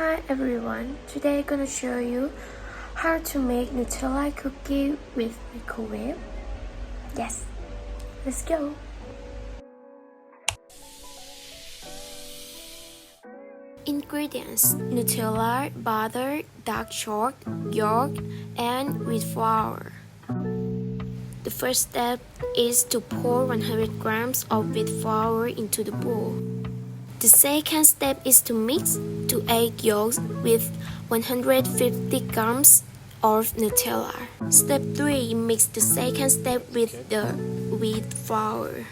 Hi everyone, today I'm gonna show you how to make Nutella cookie with microwave. Yes, let's go. Ingredients: Nutella, butter, dark chocolate, yolk, and wheat flour. The first step is to pour 100 grams of wheat flour into the bowl. The second step is to mix 2 egg yolks with 150 grams of Nutella. Step 3. Mix the second step with the wheat flour.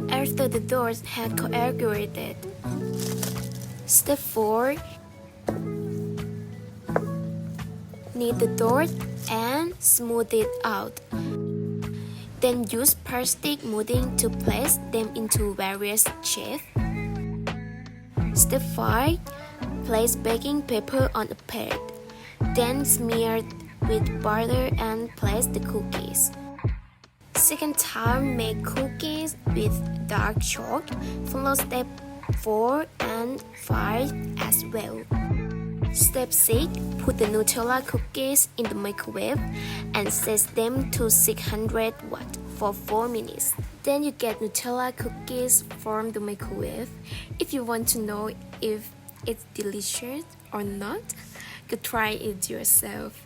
After the dough has coagulated. Step 4. Knead the dough and smooth it out. Then use plastic molding to place them into various shapes. Step 5. Place baking paper on a plate. Then smear with butter and place the cookies. Second time, make cookies with dark chocolate. Follow step 4 and 5 as well. Step 6. Put the Nutella cookies in the microwave and set them to 600 watts for 4 minutes. Then you get Nutella cookies from the microwave. If you want to know if it's delicious or not, go try it yourself.